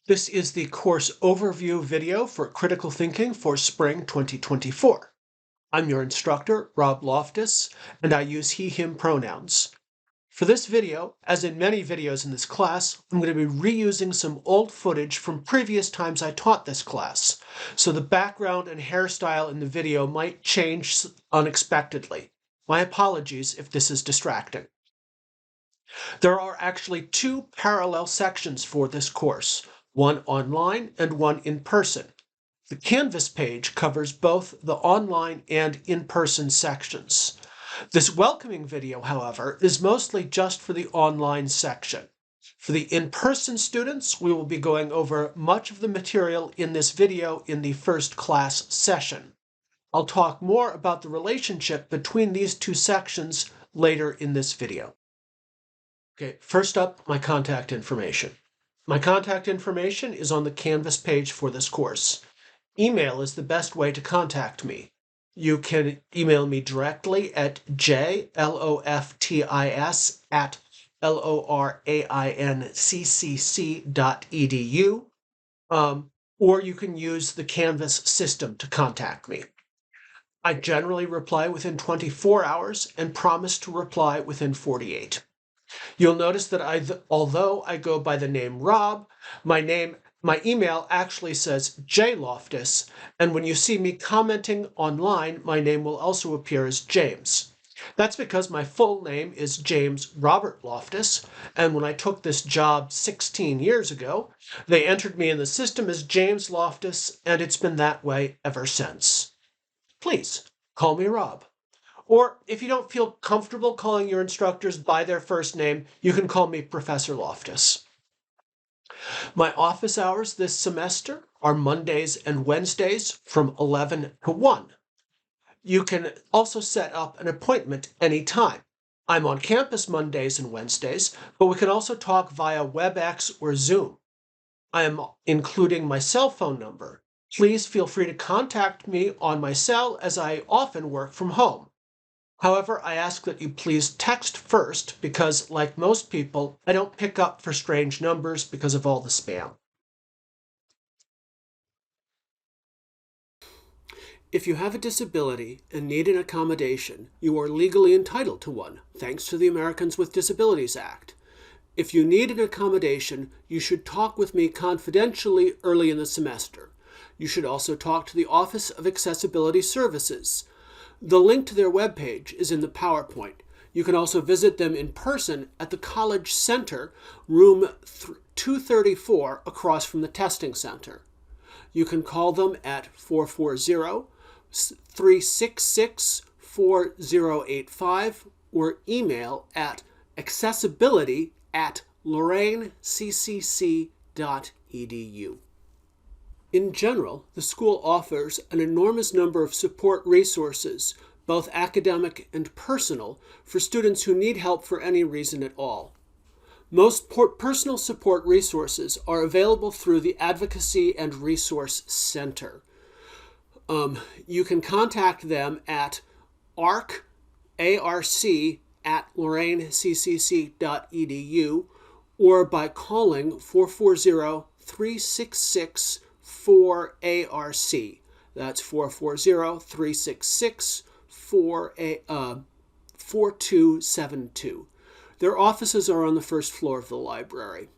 This is the course overview video for Critical Thinking for Spring 2024. I'm your instructor, Rob Loftus, and I use he, him pronouns. For this video, as in many videos in this class, I'm going to be reusing some old footage from previous times I taught this class, so the background and hairstyle in the video might change unexpectedly. My apologies if this is distracting. There are actually two parallel sections for this course, one online and one in person. The Canvas page covers both the online and in-person sections. This welcoming video, however, is mostly just for the online section. For the in-person students, we will be going over much of the material in this video in the first class session. I'll talk more about the relationship between these two sections later in this video. Okay, first up, my contact information. My contact information is on the Canvas page for this course. Email is the best way to contact me. You can email me directly at jloftis@lorainccc.edu, or you can use the Canvas system to contact me. I generally reply within 24 hours and promise to reply within 48. You'll notice that although I go by the name Rob, my email actually says J Loftus, and when you see me commenting online, my name will also appear as James. That's because my full name is James Robert Loftus, and when I took this job 16 years ago, they entered me in the system as James Loftus, and it's been that way ever since. Please, call me Rob. Or if you don't feel comfortable calling your instructors by their first name, you can call me Professor Loftus. My office hours this semester are Mondays and Wednesdays from 11 to 1. You can also set up an appointment anytime. I'm on campus Mondays and Wednesdays, but we can also talk via WebEx or Zoom. I am including my cell phone number. Please feel free to contact me on my cell as I often work from home. However, I ask that you please text first because, like most people, I don't pick up for strange numbers because of all the spam. If you have a disability and need an accommodation, you are legally entitled to one, thanks to the Americans with Disabilities Act. If you need an accommodation, you should talk with me confidentially early in the semester. You should also talk to the Office of Accessibility Services. The link to their webpage is in the PowerPoint. You can also visit them in person at the College Center, room 234, across from the Testing Center. You can call them at 440-366-4085 or email at accessibility@lorainccc.edu. In general, the school offers an enormous number of support resources, both academic and personal, for students who need help for any reason at all. Most personal support resources are available through the Advocacy and Resource Center. You can contact them at arc@lorainccc.edu or by calling 440-366-4ARC. That's 440-366-4272. Their offices are on the first floor of the library.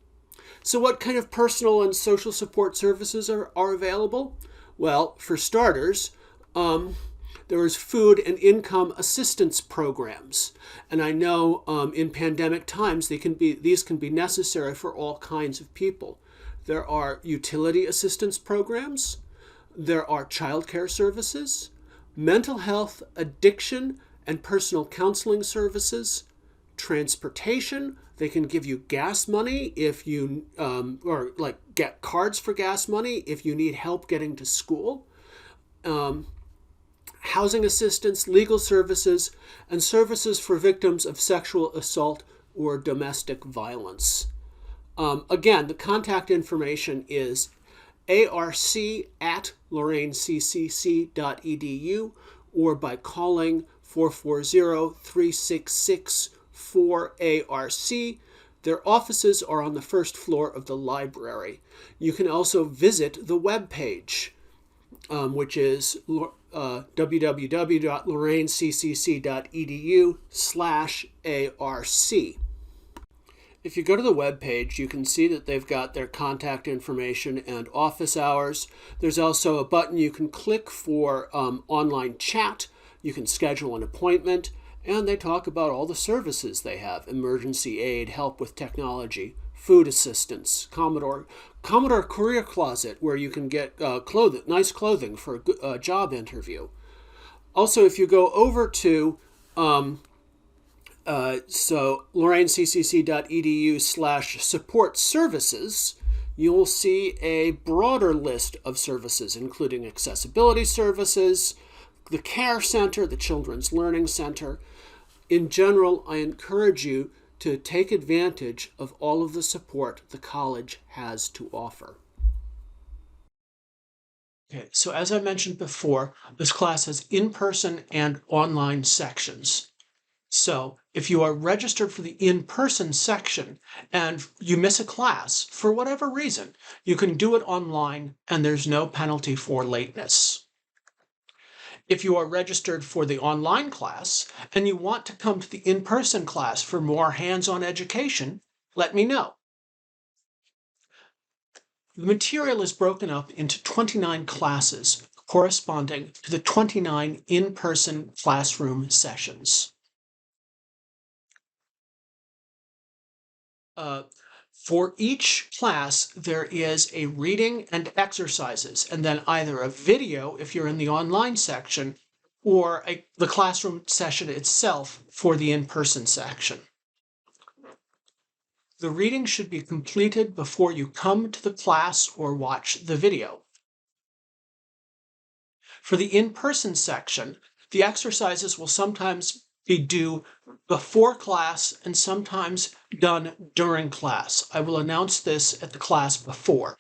So what kind of personal and social support services are available? Well, for starters, there is food and income assistance programs. And I know in pandemic times these can be necessary for all kinds of people. There are utility assistance programs, there are childcare services, mental health, addiction, and personal counseling services, transportation. They can give you gas money if you, or get cards for gas money if you need help getting to school, housing assistance, legal services, and services for victims of sexual assault or domestic violence. Again, the contact information is arc@lorainccc.edu or by calling 440-366-4ARC. Their offices are on the first floor of the library. You can also visit the webpage, which is www.lorainccc.edu/ARC. If you go to the webpage, you can see that they've got their contact information and office hours. There's also a button you can click for online chat. You can schedule an appointment, and they talk about all the services they have: emergency aid, help with technology, food assistance, Commodore Career Closet, where you can get nice clothing for a job interview. Also, if you go over to lorainccc.edu/support services, you will see a broader list of services, including accessibility services, the Care Center, the Children's Learning Center. In general, I encourage you to take advantage of all of the support the college has to offer. Okay, so as I mentioned before, this class has in-person and online sections. So if you are registered for the in-person section and you miss a class for whatever reason, you can do it online and there's no penalty for lateness. If you are registered for the online class and you want to come to the in-person class for more hands-on education, let me know. The material is broken up into 29 classes corresponding to the 29 in-person classroom sessions. For each class, there is a reading and exercises, and then either a video if you're in the online section, or the classroom session itself for the in-person section. The reading should be completed before you come to the class or watch the video. For the in-person section, the exercises will sometimes be due before class and sometimes done during class. I will announce this at the class before.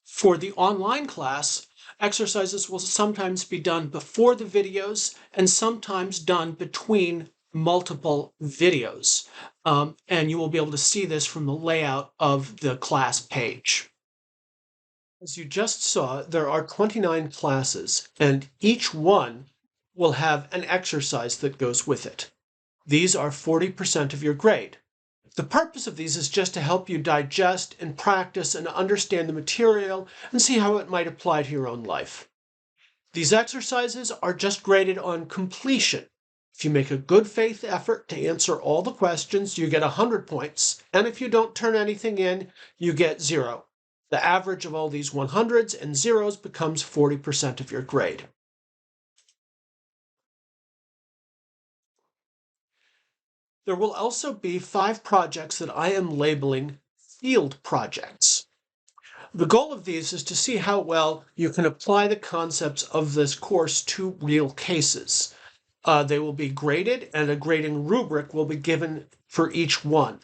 For the online class, exercises will sometimes be done before the videos and sometimes done between multiple videos. And you will be able to see this from the layout of the class page. As you just saw, there are 29 classes, and each one will have an exercise that goes with it. These are 40% of your grade. The purpose of these is just to help you digest and practice and understand the material and see how it might apply to your own life. These exercises are just graded on completion. If you make a good faith effort to answer all the questions, you get 100 points, and if you don't turn anything in, you get 0. The average of all these 100s and 0s becomes 40% of your grade. There will also be 5 projects that I am labeling field projects. The goal of these is to see how well you can apply the concepts of this course to real cases. They will be graded, and a grading rubric will be given for each one.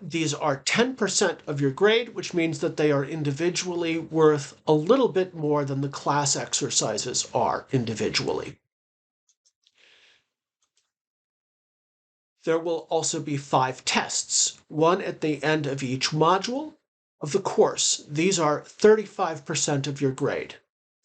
These are 10% of your grade, which means that they are individually worth a little bit more than the class exercises are individually. There will also be 5 tests, one at the end of each module of the course. These are 35% of your grade.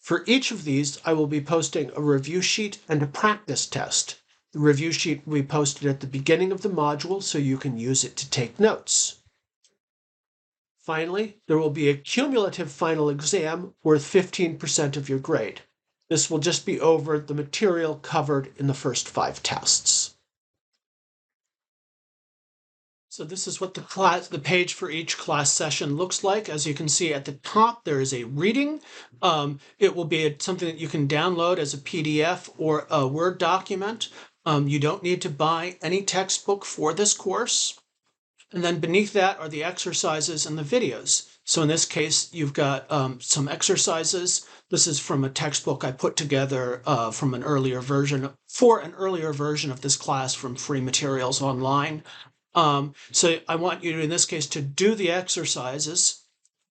For each of these, I will be posting a review sheet and a practice test. The review sheet will be posted at the beginning of the module so you can use it to take notes. Finally, there will be a cumulative final exam worth 15% of your grade. This will just be over the material covered in the first 5 tests. So this is what the page for each class session looks like. As you can see at the top, there is a reading. It will be something that you can download as a PDF or a Word document. You don't need to buy any textbook for this course. And then beneath that are the exercises and the videos. So in this case, you've got some exercises. This is from a textbook I put together from an earlier version of this class from Free Materials Online. So I want you to, in this case, to do the exercises.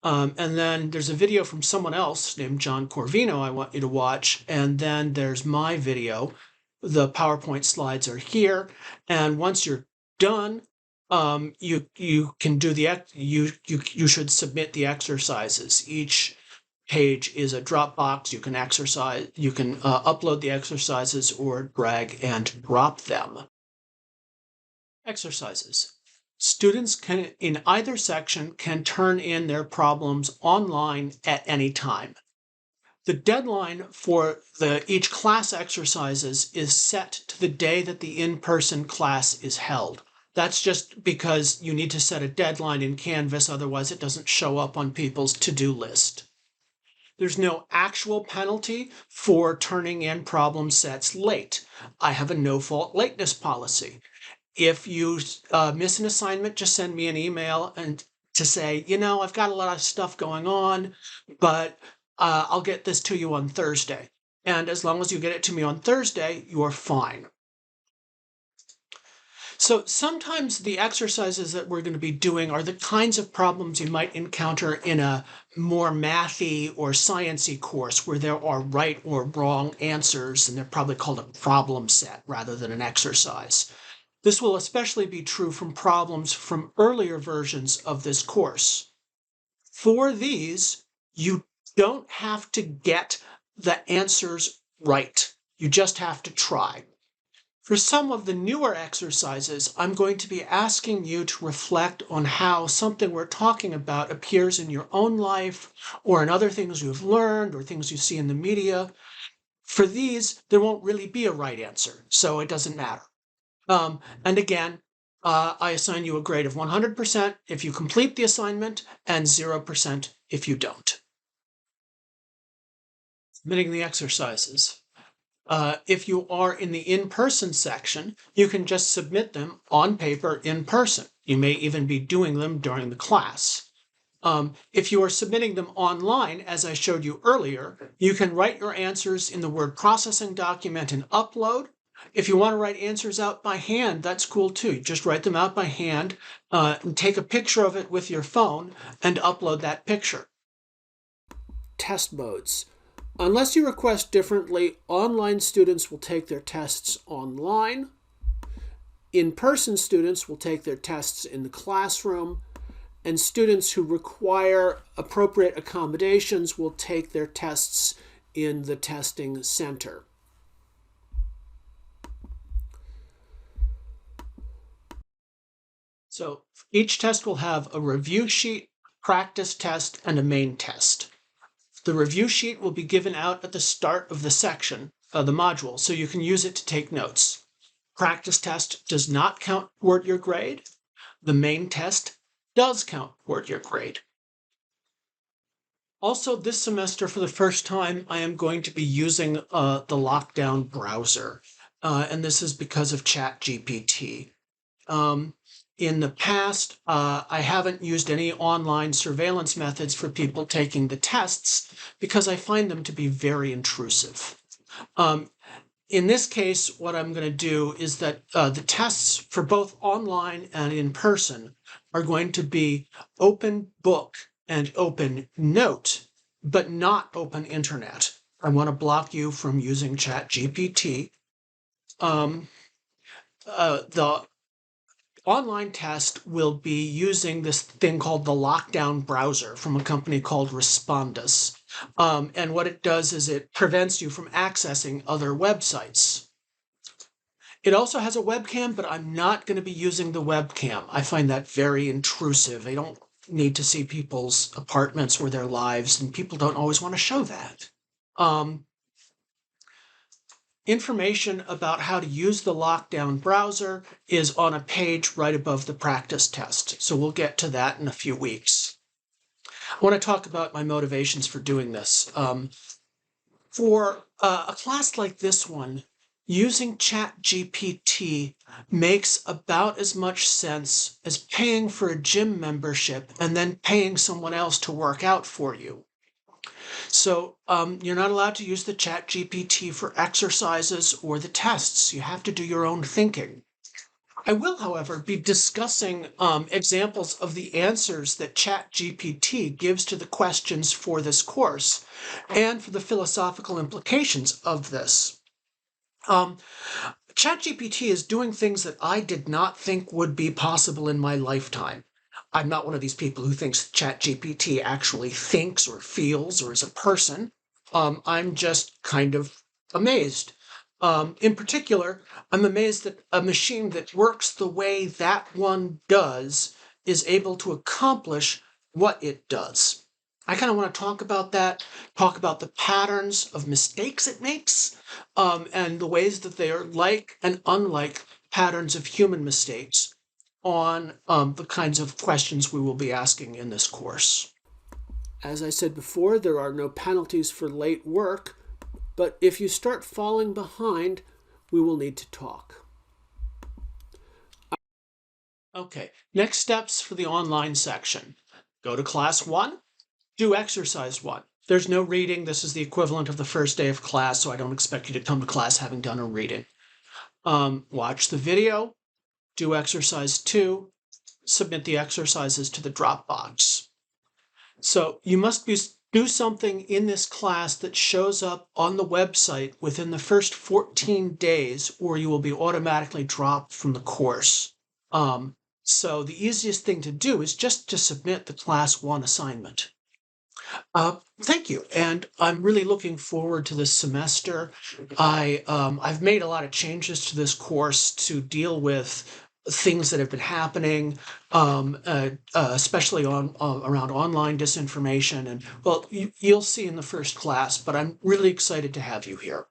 And then there's a video from someone else named John Corvino I want you to watch. And then there's my video. The PowerPoint slides are here. And once you're done you can do you should submit the exercises. Each page is a Dropbox. You can upload the exercises or drag and drop them. Exercises. Students can, in either section, can turn in their problems online at any time. The deadline for each class exercises is set to the day that the in-person class is held. That's just because you need to set a deadline in Canvas, otherwise it doesn't show up on people's to-do list. There's no actual penalty for turning in problem sets late. I have a no-fault lateness policy. If you miss an assignment, just send me an email and to say, I've got a lot of stuff going on, but I'll get this to you on Thursday. And as long as you get it to me on Thursday, you're fine. So sometimes the exercises that we're going to be doing are the kinds of problems you might encounter in a more mathy or sciencey course where there are right or wrong answers, and they're probably called a problem set rather than an exercise. This will especially be true from problems from earlier versions of this course. For these, you don't have to get the answers right. You just have to try. For some of the newer exercises, I'm going to be asking you to reflect on how something we're talking about appears in your own life or in other things you've learned or things you see in the media. For these, there won't really be a right answer, so it doesn't matter. And again, I assign you a grade of 100% if you complete the assignment and 0% if you don't. Submitting the exercises. If you are in the in-person section, you can just submit them on paper in person. You may even be doing them during the class. If you are submitting them online, as I showed you earlier, you can write your answers in the word processing document and upload. If you want to write answers out by hand, that's cool too. You just write them out by hand and take a picture of it with your phone and upload that picture. Test modes. Unless you request differently, online students will take their tests online. In-person students will take their tests in the classroom. And students who require appropriate accommodations will take their tests in the testing center. So each test will have a review sheet, practice test, and a main test. The review sheet will be given out at the start of the section, the module, so you can use it to take notes. Practice test does not count toward your grade. The main test does count toward your grade. Also, this semester, for the first time, I am going to be using the Lockdown browser, and this is because of ChatGPT. In the past, I haven't used any online surveillance methods for people taking the tests because I find them to be very intrusive. In this case, what I'm going to do is that the tests for both online and in person are going to be open book and open note, but not open internet. I want to block you from using ChatGPT. The online test will be using this thing called the Lockdown browser from a company called Respondus. And what it does is it prevents you from accessing other websites. It also has a webcam, but I'm not going to be using the webcam. I find that very intrusive. I don't need to see people's apartments or their lives, and people don't always want to show that. Information about how to use the Lockdown browser is on a page right above the practice test, so we'll get to that in a few weeks. I want to talk about my motivations for doing this. For a class like this one, using ChatGPT makes about as much sense as paying for a gym membership and then paying someone else to work out for you. So you're not allowed to use the ChatGPT for exercises or the tests. You have to do your own thinking. I will, however, be discussing examples of the answers that ChatGPT gives to the questions for this course and for the philosophical implications of this. ChatGPT is doing things that I did not think would be possible in my lifetime. I'm not one of these people who thinks ChatGPT actually thinks or feels or is a person. I'm just kind of amazed. In particular, I'm amazed that a machine that works the way that one does is able to accomplish what it does. I kind of want to talk about that, talk about the patterns of mistakes it makes, and the ways that they are like and unlike patterns of human mistakes on the kinds of questions we will be asking in this course. As I said before, there are no penalties for late work, but if you start falling behind, we will need to talk. Okay, next steps for the online section. Go to class 1, do exercise 1. There's no reading. This is the equivalent of the first day of class, so I don't expect you to come to class having done a reading. Watch the video, do exercise 2, submit the exercises to the Dropbox. So you must do something in this class that shows up on the website within the first 14 days, or you will be automatically dropped from the course. So the easiest thing to do is just to submit the class 1 assignment. Thank you, and I'm really looking forward to this semester. I've made a lot of changes to this course to deal with things that have been happening, especially around online disinformation. And well, you'll see in the first class, but I'm really excited to have you here.